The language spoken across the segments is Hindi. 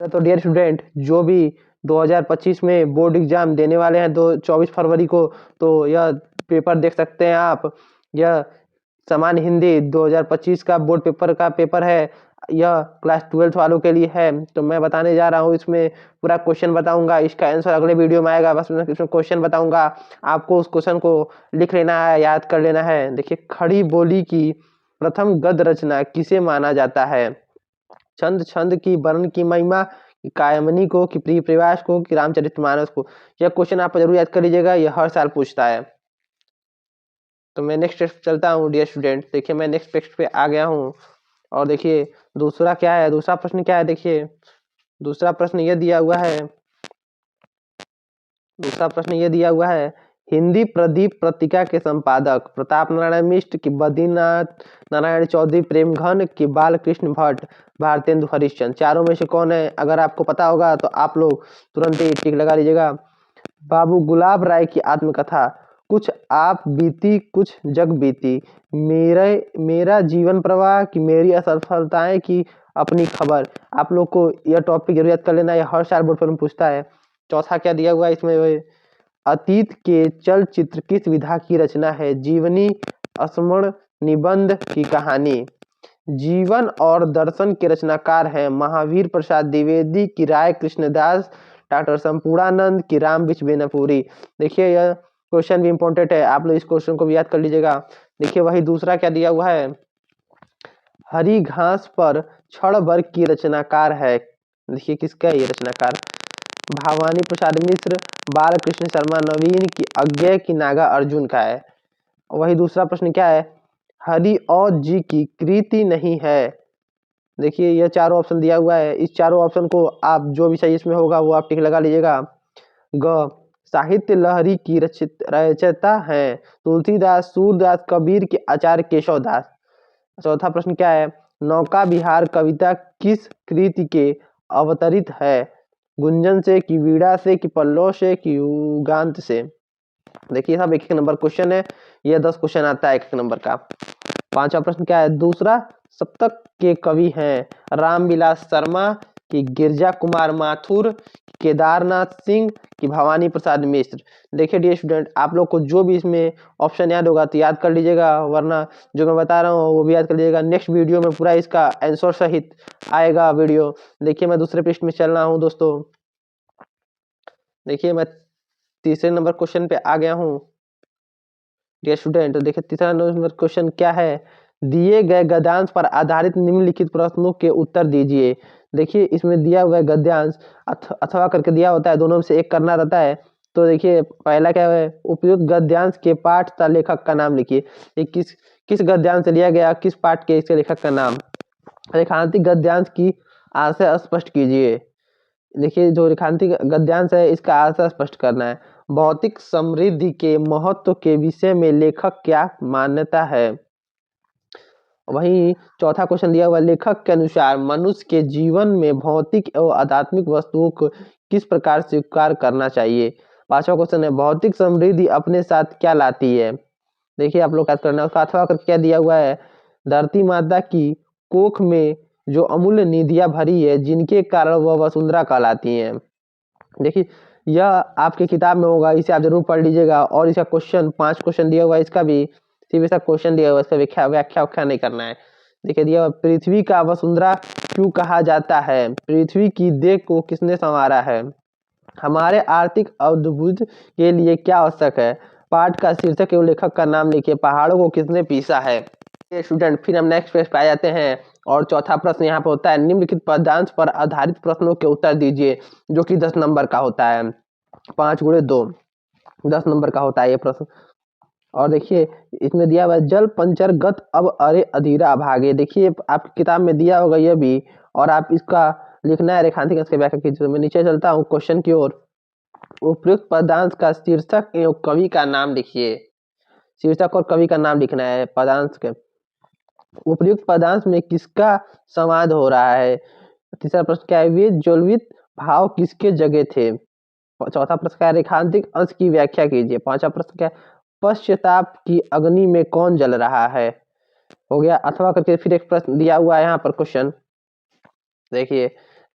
तो डियर स्टूडेंट, जो भी 2025 में बोर्ड एग्जाम देने वाले हैं 24 फरवरी को, तो यह पेपर देख सकते हैं आप। यह सामान्य हिंदी 2025 का बोर्ड पेपर का पेपर है। यह क्लास 12 वालों के लिए है। तो मैं बताने जा रहा हूँ, इसमें पूरा क्वेश्चन बताऊंगा, इसका आंसर अगले वीडियो में आएगा। बस मैं इसमें क्वेश्चन बताऊंगा, आपको उस क्वेश्चन को लिख लेना है, याद कर लेना है। देखिए, खड़ी बोली की प्रथम गद्य रचना किसे माना जाता है? छंद छंद की वर्ण की महिमा, कि कायमनी को, कि प्रिय प्रवास को, कि रामचरितमानस को। यह क्वेश्चन आप जरूर याद कर लीजिएगा, यह हर साल पूछता है। तो मैं नेक्स्ट टेस्ट चलता हूँ डियर स्टूडेंट। देखिए, मैं नेक्स्ट टेस्ट पे आ गया हूँ। और देखिए दूसरा क्या है, दूसरा प्रश्न क्या है। देखिए दूसरा प्रश्न ये दिया हुआ है, दूसरा प्रश्न ये दिया हुआ है, हिंदी प्रदीप पत्रिका के संपादक प्रताप नारायण मिश्र, की बद्रीनाथ नारायण चौधरी प्रेमघन, की बालकृष्ण भट्ट, भारतेंदु हरिश्चंद्र। चारों में से कौन है? अगर आपको पता होगा तो आप लोग तुरंत ही टिक लगा लीजिएगा। बाबू गुलाब राय की आत्मकथा, कुछ आप बीती कुछ जग बीती, मेरा जीवन प्रवाह, की मेरी असफलताएं, की अपनी खबर। आप लोग को यह टॉपिक जरूर याद कर लेना है, हर साल बोर्ड पर पूछता है। चौथा क्या दिया हुआ है इसमें, अतीत के चलचित्र किस विधा की रचना है? जीवनी, स्मरण, निबंध की कहानी। जीवन और दर्शन के रचनाकार हैं महावीर प्रसाद द्विवेदी, की राय कृष्णदास, डॉक्टर संपूर्णानंद, की राम बिच बेनापुरी। देखिए यह क्वेश्चन भी इंपॉर्टेंट है, आप लोग इस क्वेश्चन को भी याद कर लीजिएगा। देखिए वही दूसरा क्या दिया हुआ है, हरी घास पर क्षण भर की रचनाकार है। देखिए किसका है ये रचनाकार, भवानी प्रसाद मिश्र, बालकृष्ण शर्मा नवीन, की अज्ञे, की नागा अर्जुन का है। वही दूसरा प्रश्न क्या है, हरि और जी की कृति नहीं है। देखिए यह चारों ऑप्शन दिया हुआ है, इस चारों ऑप्शन को आप जो भी सही इसमें होगा वो आप टिक लगा लीजिएगा। ग, साहित्य लहरी की रचयिता हैं तुलसीदास, सूरदास, कबीर, के आचार्य केशव दास। चौथा प्रश्न क्या है, नौका विहार कविता किस कृति के अवतरित है? गुंजन से, की वीणा से, की पल्लव से, की युगांत से। देखिए सब एक एक नंबर क्वेश्चन है, यह 10 क्वेश्चन आता है एक एक नंबर का। पांचवा प्रश्न क्या है, दूसरा सप्तक के कवि हैं रामविलास शर्मा, की गिरजा कुमार माथुर, केदारनाथ सिंह, की भवानी प्रसाद मिश्र। देखिए डियर स्टूडेंट, आप लोग को जो भी इसमें ऑप्शन याद होगा तो याद कर लीजिएगा, वरना जो मैं बता रहा हूँ वो भी याद कर लीजिएगा। नेक्स्ट वीडियो में पूरा इसका आंसर सहित आएगा वीडियो। देखिए मैं दूसरे पृष्ठ में चल रहा हूँ दोस्तों। देखिए मैं तीसरे नंबर क्वेश्चन पे आ गया हूँ डियर स्टूडेंट। तो देखिए तीसरा नंबर क्वेश्चन क्या है, दिए गए गद्यांश पर आधारित निम्नलिखित प्रश्नों के उत्तर दीजिए। देखिए इसमें दिया हुआ है गद्यांश अथवा करके दिया होता है, दोनों में से एक करना रहता है। तो देखिए पहला क्या है, उपयुक्त गद्यांश के पाठ तथा लेखक का नाम लिखिए। ये किस किस गद्यांश से लिया गया, किस पाठ के, इसके लेखक का नाम। रेखांतिक गद्यांश की आशय स्पष्ट कीजिए। देखिए जो रेखांतिक गद्यांश है इसका आशय स्पष्ट करना है। भौतिक समृद्धि के महत्व के विषय में लेखक क्या मान्यता है? वहीं चौथा क्वेश्चन दिया हुआ, लेखक के अनुसार मनुष्य के जीवन में भौतिक एवं आध्यात्मिक वस्तुओं को किस प्रकार स्वीकार करना चाहिए? पांचवा क्वेश्चन है, भौतिक समृद्धि अपने साथ क्या लाती है? देखिए आप लोग याद करना है। सातवां करके क्या दिया हुआ है, धरती माता की कोख में जो अमूल्य निधियां भरी है जिनके कारण वह वसुंधरा कहलाती हैं। देखिए यह आपके किताब में होगा, इसे आप जरूर पढ़ लीजिएगा। और इसका क्वेश्चन 5 क्वेश्चन दिया हुआ है, इसका भी सिर्फ इसका क्वेश्चन दिया हुआ है, इसका व्याख्या व्याख्या नहीं करना है। देखिए दिया हुआ, पृथ्वी का वसुंधरा क्यों कहा जाता है? पृथ्वी की देह को किसने संवारा है? हमारे आर्थिक अद्भुत के लिए क्या आवश्यक है? पाठ का शीर्षक एवं लेखक का नाम लिखिए। पहाड़ों को किसने पीसा है? स्टूडेंट फिर हम नेक्स्ट पेज पे आ जाते हैं। और चौथा प्रश्न यहाँ पर होता है, निम्नलिखित पदांश पर आधारित प्रश्नों के उत्तर दीजिए, जो कि 10 नंबर का होता है। 5 गुणे 2 10 नंबर का होता है ये प्रश्न। और देखिए इसमें दिया हुआ है, जल पंचर गत अब अरे अधीरा भागे। देखिए आपकी किताब में दिया होगा ये भी, और आप इसका लिखना है रेखांकित करके व्याख्या कीजिए। मैं नीचे चलता हूँ क्वेश्चन की ओर। उपयुक्त पदांश का शीर्षक एवं कवि का नाम लिखिए। शीर्षक और कवि का नाम लिखना है पदांश के। उपयुक्त पदांश में किसका संवाद हो रहा है? तीसरा प्रश्न क्या है, वे ज्वलित भाव किसके जगह थे? चौथा प्रश्न क्या है, रेखांतिक अंश की व्याख्या कीजिए। पांचवा प्रश्न क्या है, पश्चाताप की अग्नि में कौन जल रहा है? हो गया। अथवा करके फिर एक प्रश्न दिया हुआ है यहाँ पर क्वेश्चन। देखिए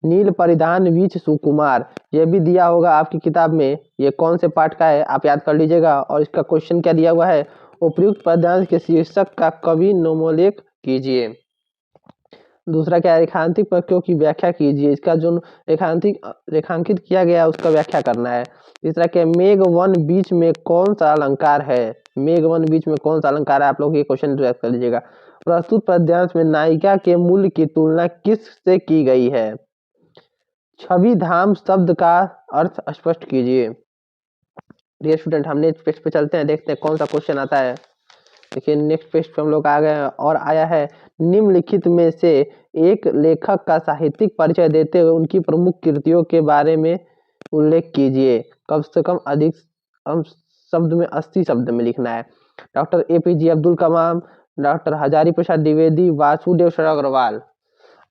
नील परिधान वीच सुकुमार, ये भी दिया होगा आपकी किताब में। ये कौन से पाठ का है आप याद कर लीजिएगा। और इसका क्वेश्चन क्या दिया हुआ है, उपयुक्त पद्यांश के शीर्षक का कवि नामोल्लेख कीजिए। दूसरा क्या है, रेखांकित वाक्यों की व्याख्या कीजिए। इसका जो रेखांकित किया गया उसका व्याख्या करना है। तीसरा क्या है, मेघ वन बीच में कौन सा अलंकार है। मेघ वन बीच में कौन सा अलंकार है, आप लोग ये क्वेश्चन याद कर लीजिएगा। प्रस्तुत पद्यांश में नायिका के मूल्य की तुलना किस से की गई है। छवि धाम शब्द का अर्थ स्पष्ट कीजिए। डियर स्टूडेंट, हम नेक्स्ट पेज पे चलते हैं, देखते हैं कौन सा क्वेश्चन आता है। देखिए नेक्स्ट पेज पे हम लोग आ गए हैं और आया है, निम्नलिखित में से एक लेखक का साहित्यिक परिचय देते हुए उनकी प्रमुख कृतियों के बारे में उल्लेख कीजिए। कम से कम अधिक शब्द में 80 शब्द में लिखना है। Doctor APJ Abdul Kalam, doctor Hazari Prasad Dwivedi, Vasudev शरद अग्रवाल।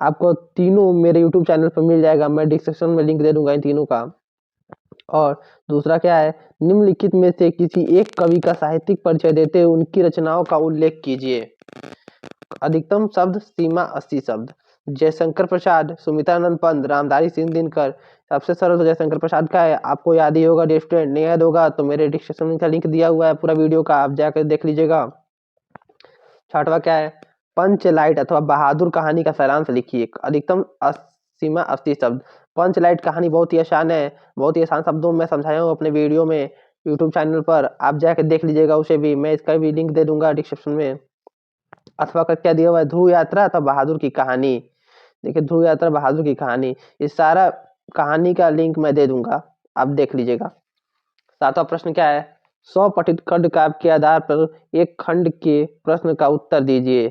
आपको तीनों मेरे यूट्यूब चैनल पर मिल जाएगा, मैं डिस्क्रिप्शन में लिंक दे दूंगा इन तीनों का। और दूसरा क्या है, निम्नलिखित में से किसी एक कवि का साहित्यिक परिचय देते हुए उनकी रचनाओं का उल्लेख कीजिए। अधिकतम शब्द सीमा 80 शब्द। जयशंकर प्रसाद, सुमित्रानंद पंत, रामधारी सिंह दिनकर। सबसे सरल तो जयशंकर प्रसाद का है, आपको याद ही होगा। स्टूडेंट नहीं याद होगा तो मेरे डिस्क्रिप्शन में लिंक दिया हुआ है पूरा वीडियो का, आप जाकर देख लीजिएगा। छठवा क्या है, पंच लाइट अथवा बहादुर कहानी का सारांश लिखिए। अधिकतम सीमा 80 शब्द। पंच लाइट कहानी बहुत ही आसान है, बहुत ही आसान शब्दों में समझाया हूँ अपने वीडियो में यूट्यूब चैनल पर, आप जाकर देख लीजिएगा उसे भी, मैं इसका भी लिंक दे दूंगा डिस्क्रिप्शन में। अथवा का क्या दिया हुआ है, ध्रुव यात्रा अथवा बहादुर की कहानी। देखिए ध्रुव यात्रा बहादुर की कहानी, इस सारा कहानी का लिंक मैं दे दूंगा, आप देख लीजिएगा। सातवां प्रश्न क्या है, 100 पठित खंड काव्य के आधार पर एक खंड के प्रश्न का उत्तर दीजिए।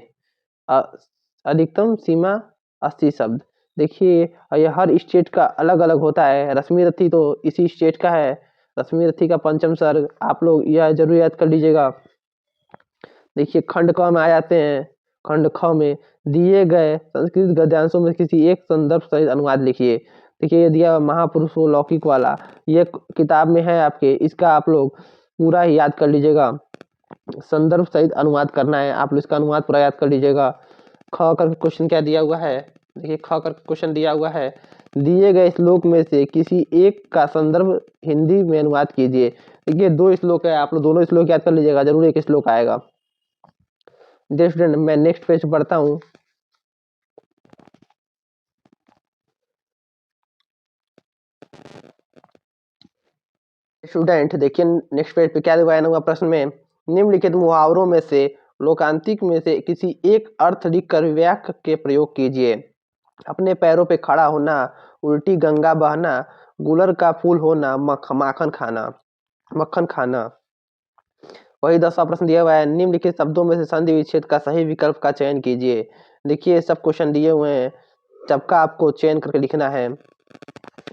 अधिकतम सीमा 80 शब्द। देखिए ये हर स्टेट का अलग अलग होता है। रश्मि रथी तो इसी स्टेट का है, रश्मि रथी का पंचम सर्ग आप लोग यह जरूर याद कर लीजिएगा। देखिए खंड क में आ जाते हैं। खंड ख में दिए गए संस्कृत गद्यांशों में किसी एक संदर्भ सहित अनुवाद लिखिए। देखिए ये दिया महापुरुषों लौकिक वाला, ये किताब में है आपके, इसका आप लोग पूरा ही याद कर लीजिएगा। संदर्भ सहित अनुवाद करना है, आप लोग इसका अनुवाद पूरा याद कर लीजिएगा। ख कर क्वेश्चन क्या दिया हुआ है, देखिए ख कर क्वेश्चन दिया हुआ है, दिए गए श्लोक में से किसी एक का संदर्भ हिंदी में अनुवाद कीजिए। देखिए 2 श्लोक है, आप लोग दोनों श्लोक याद कर लीजिएगा, जरूर एक श्लोक आएगा। डियर स्टूडेंट मैं नेक्स्ट पेज पढ़ता हूँ। स्टूडेंट देखिए नेक्स्ट पेज पे क्या दिया हुआ प्रश्न में, निम्नलिखित मुहावरों में से लोकांतिक में से किसी एक अर्थ लिखकर वाक्य के प्रयोग कीजिए। अपने पैरों पे खड़ा होना, उल्टी गंगा बहना, गुलर का फूल होना, मक्खन खाना। वही 10वां प्रश्न दिया हुआ है, निम्नलिखित शब्दों में से संधि विच्छेद का सही विकल्प का चयन कीजिए। देखिए सब क्वेश्चन दिए हुए हैं, सबका आपको चयन करके लिखना है।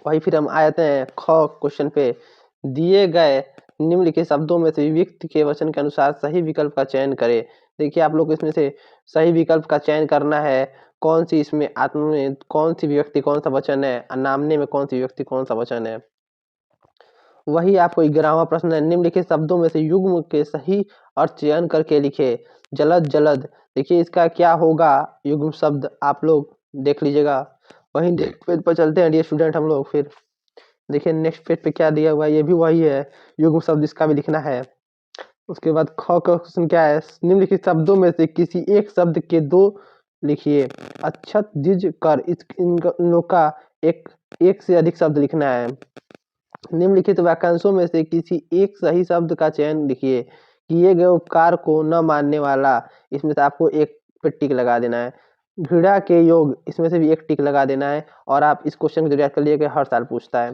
वही फिर हम आ जाते हैं ख क्वेश्चन पे, दिए गए निम्नलिखित शब्दों में से विभक्ति के वचन के अनुसार सही विकल्प का चयन करें। देखिए आप लोग को इसमें से सही विकल्प का चयन करना है, कौन सी इसमें आत्म में कौन सी विभक्ति कौन सा वचन है, अनामने में कौन सी विभक्ति कौन सा वचन है। वही आपको 11वां प्रश्न है, निम्नलिखित शब्दों में से युग्म के सही अर्थ चयन करके लिखे। जलद जलद, देखिए इसका क्या होगा युग्म शब्द, आप लोग देख लीजिएगा। वही नेक्स्ट पेज पर चलते हैं डियर स्टूडेंट हम लोग फिर। देखिए नेक्स्ट पेज पे क्या दिया हुआ है, ये भी वही है, युग्म शब्द इसका भी लिखना है। उसके बाद ख का क्वेश्चन क्या है, निम्नलिखित शब्दों में से किसी एक शब्द के 2 लिखिए। अच्छत जिज कर, इन लोग का एक से अधिक शब्द लिखना है। निम्नलिखित वाक्यांशों में से किसी एक सही शब्द का चयन लिखिए। किए गए उपकार को न मानने वाला, इसमें से आपको एक पे टिक लगा देना है। घृणा के योग, इसमें से भी एक टिक लगा देना है। और आप इस क्वेश्चन को जरूर कर लिए हर साल पूछता है।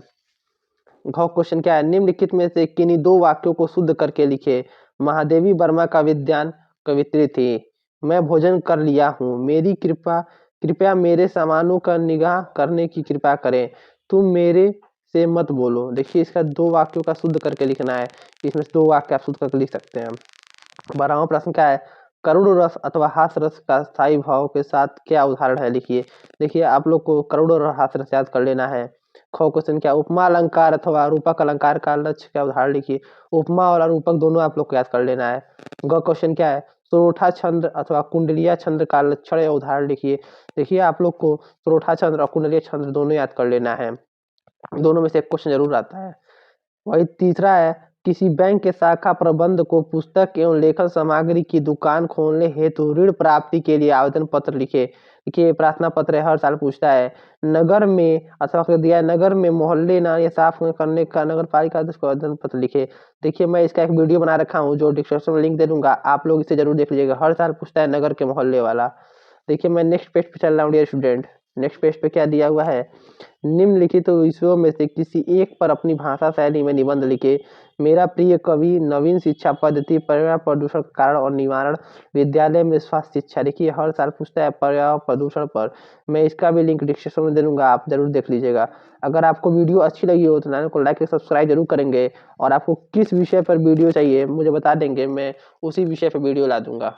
घ क्वेश्चन क्या है, निम्नलिखित में से किन्हीं 2 वाक्यों को शुद्ध करके लिखे। महादेवी वर्मा का विद्वान कवित्री थी, मैं भोजन कर लिया हूँ, मेरी कृपया मेरे सामानों का निगाह करने की कृपा करें, तुम मेरे से मत बोलो। देखिए इसका 2 वाक्यों का शुद्ध करके लिखना है, इसमें से 2 वाक्य आप शुद्ध करके लिख सकते हैं। 12वां प्रश्न क्या है, करुण रस अथवा हास रस का स्थायी भाव के साथ क्या उदाहरण है, लिखिए। देखिए आप लोग को करुण और हास रस याद कर लेना है। ख क्वेश्चन क्या, उपमा अलंकार अथवा रूपक अलंकार का लक्ष्य क्या उदाहरण लिखिए। उपमा और रूपक दोनों आप लोग को याद कर लेना है। ग क्वेश्चन क्या है, सोरोठा चंद्र अथवा कुंडलिया चंद्र का लक्षण या उदाहरण लिखिए। देखिए आप लोग को सोरोठा चंद्र और कुंडलिया चंद्र दोनों याद कर लेना है, दोनों में से एक क्वेश्चन जरूर आता है। वही तीसरा है, किसी बैंक के शाखा प्रबंध को पुस्तक एवं लेखन सामग्री की दुकान खोलने हेतु ऋण प्राप्ति के लिए आवेदन पत्र लिखे। देखिए प्रार्थना पत्र हर साल पूछता है। नगर में अथवा कर दिया नगर में मोहल्ले नाली साफ करने का नगर पालिका को आवेदन पत्र लिखे। देखिए मैं इसका एक वीडियो बना रखा हूँ जो डिस्क्रिप्शन में लिंक दे दूंगा, आप लोग इसे जरूर देख लीजिएगा, हर साल पूछता है नगर के मोहल्ले वाला। देखिए मैं नेक्स्ट पेज पे चल रहा हूँ डियर स्टूडेंट। नेक्स्ट पेज पे क्या दिया हुआ है, निम्नलिखित विषयों में से किसी एक पर अपनी भाषा शैली में निबंध लिखे। मेरा प्रिय कवि, नवीन शिक्षा पद्धति, पर्यावरण प्रदूषण का कारण और निवारण, विद्यालय में स्वास्थ्य शिक्षा। देखिए हर साल पूछता है पर्यावरण प्रदूषण पर, मैं इसका भी लिंक डिस्क्रिप्शन में दे दूंगा, आप जरूर देख लीजिएगा। अगर आपको वीडियो अच्छी लगी हो तो चैनल को लाइक और सब्सक्राइब जरूर करेंगे, और आपको किस विषय पर वीडियो चाहिए मुझे बता देंगे, मैं उसी विषय पर वीडियो ला दूंगा।